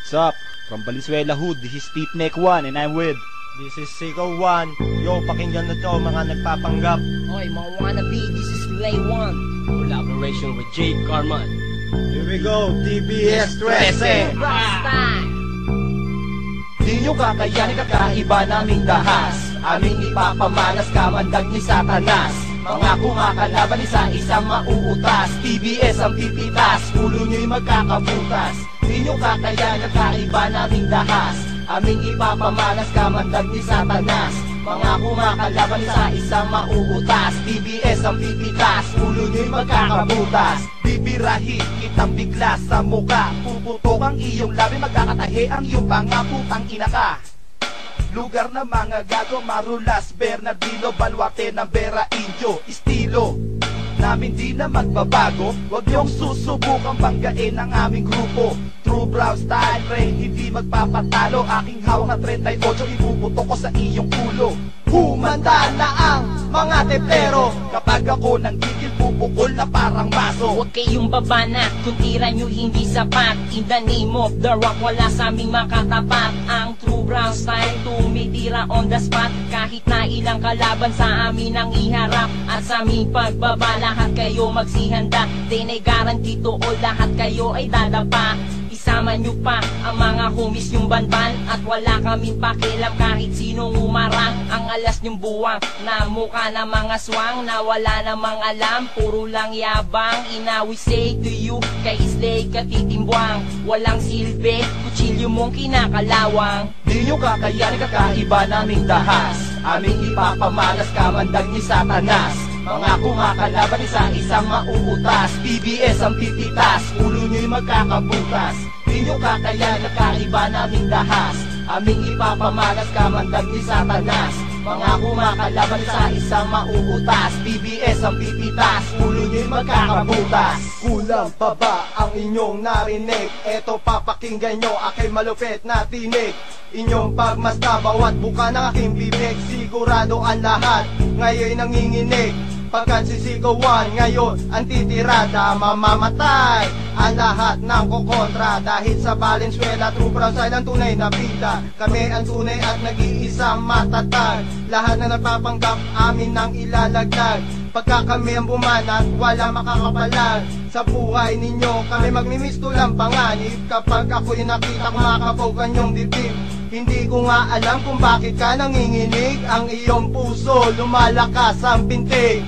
What's up? From Valenzuela Hood, this is Steep Neck 1 and I'm with... This is Sigaw 1. Yo, pakinggan na to mga nagpapanggap. Oy, mga wannabe, this is Lay 1. Collaboration with Jake Carman. Here we go, TBS 13. Rockstar! Di nyo kakayanin kakaiba naming dahas. Aming ipapamalas kamandag ni Satanas. Mga kumakalaban isa-isang mauutas. TBS ang pipitas, ulo nyo'y magkakabutas. Di nyo kakayanin kakaiba naming dahas. Aming ipapamalas kamandag ni Satanas. Mga kumakalaban isa-isang mauutas. TBS ang pipitas, ulo nyo'y magkakabutas. Bibirahin kitang bigla sa muka. Puputok ang iyong labi, magkakatahe ang iyong pangaputang ina ka. Lugar ng mga gago, Marulas, Bernardino, Baluarte ng Vera Indio. Estilo namin di na magbabago. Huwag niyong susubukang banggain ang aming grupo. True brown style, pre, hindi magpapatalo. Aking hawak na 38, ipuputok ko sa iyong ulo. Humanda na ang mga teplero. Kapag ako nang gigil, pupukol na parang maso. Huwag kayong babana kung tira nyo hindi sapat. In the name of the rock, wala sa aming makatapat. Ang true brown style, tumitira on the spot. Kahit na ilang kalaban sa amin ang iharap. At sa aming pagbaba, lahat kayo magsihanda. Then ay guarantee to all, lahat kayo ay dadapa. Isama nyo pa ang mga homies yung banban. At wala kaming pakialam kahit sinong umarang. Ang alas nyong buwang na mukha na mga swang na wala namang alam, puro lang yabang. Ina we say to you, kay Islay katitimbwang. Walang silbi, kutsilyo mong kinakalawang. Di nyo kakayanin kakaiba naming dahas. Aming ipapamalas kamandag ni Satanas. Mga kumakalaban isa-isang mauutas. TBS ang pipitas, ulo nyo'y magkakabutas. Di nyo kakayanin kakaiba naming dahas. Aming ipapamalas kamandag ni Satanas. Mga kumakalaban isa-isang mauutas. TBS ang pipitas, ulo nyo'y magkakabutas. Kulang pa ba ang inyong narinig? Eto papakinggan nyo, aking malupit na tinig. Inyong pagmasta, bawat buka ng aking bibig. Sigurado ang lahat, ngayon nanginginig. Pagkat sisigawan ngayon ang titirada, mamamatay ang lahat ng kukontra. Dahil sa Valenzuela, true brown style ang tunay na bida. Kami ang tunay at nag-iisang matatag. Lahat na napapanggap amin nang ilalaglag. Pagka kami ang bumanat, wala makakapalag. Sa buhay ninyo, kami magmimisto lang panganib. Kapag ako'y nakita, kumakapogan yung dibdib. Hindi ko nga alam kung bakit ka nanginginig. Ang iyong puso, lumalakas ang pintig.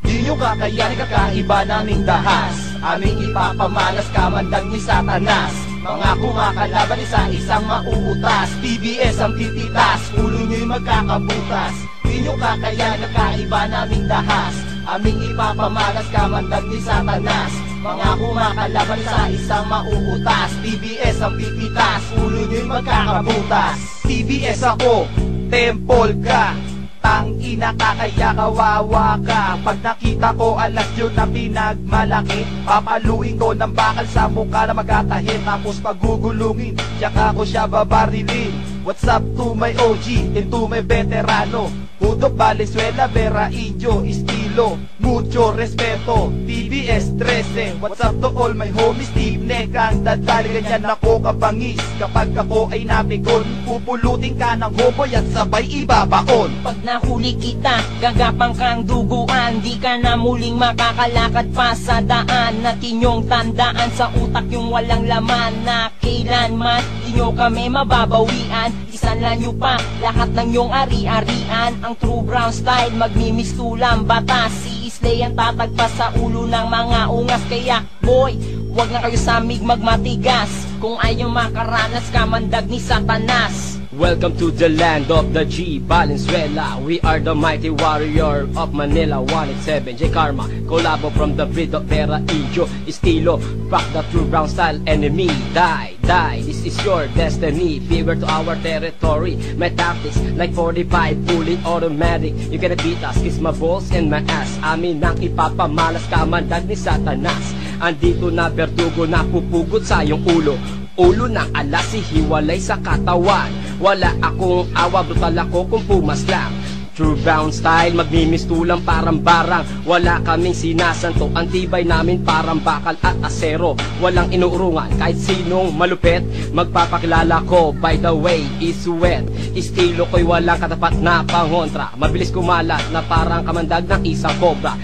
Di nyo kakayanin kakaiba naming dahas. Aming ipapamalas kamandag ni Satanas. Mga kumakalaban isa-isang mauutas. TBS ang tititas, ulo nyo'y magkakabutas. Di nyo kakayanin kakaiba naming dahas. Aming ipapamalas kamandag ni Satanas. Mga kumakalaban isa-isang mauutas. TBS ang pipitas, ulo nyo'y magkakabutas. TBS ako, temple ka. Tangina ka kaya kawawa ka. Pag nakita ko alas yun na pinagmalaki, papaluin ko ng bakal sa mukha na magatahin. Tapos pagugulungin, tsaka ko siya babarilin. What's up to my OG and to my veterano? Udok, Valenzuela, Vera Indio, estilo, mucho respeto. TBS 13, what's up to all my homies? Steve Neck ang dadali, ganyan ako kabangis. Kapag ako ay napigon, pupulutin ka ng hoboy at sabay ibabaon. Pag nahuli kita, gagapang kang duguan. Di ka na muling makakalakad pa sa daan. At inyong tandaan sa utak yung walang laman. Na kailanman, di nyo kami mababawian. Isanlan nyo pa lahat ng yung ari-arian. Ang true brown style, magmimistulang batas. Si Islay ang tatagpas sa ulo ng mga ungas. Kaya boy, wag na kayo samig magmatigas. Kung ayaw makaranas, kamandag ni Satanas. Welcome to the land of the G, Valenzuela. We are the mighty warrior of Manila 187, J Karma. Collabo from the breed of Vera Indio, estilo, rock the true brown style enemy. Die, die, this is your destiny. Fever to our territory. My tactics like 45, fully automatic. You cannot beat us, kiss my balls and my ass. Amin ang ipapamalas, kamandag ni Satanas. Andito na berdugo na pupugot sa iyong ulo. Ulo ng alas, hiwalay sa katawan. Wala akong awa, brutal ako kung pumaslang. True brown style, magmimistulang parang barang. Wala kaming sinasanto, ang tibay namin parang bakal at asero. Walang inuurungan kahit sinong malupit. Magpapakilala ko, by the way, is wet. Estilo ko'y walang katapat na pangontra. Mabilis kumalat na parang kamandag ng isang cobra.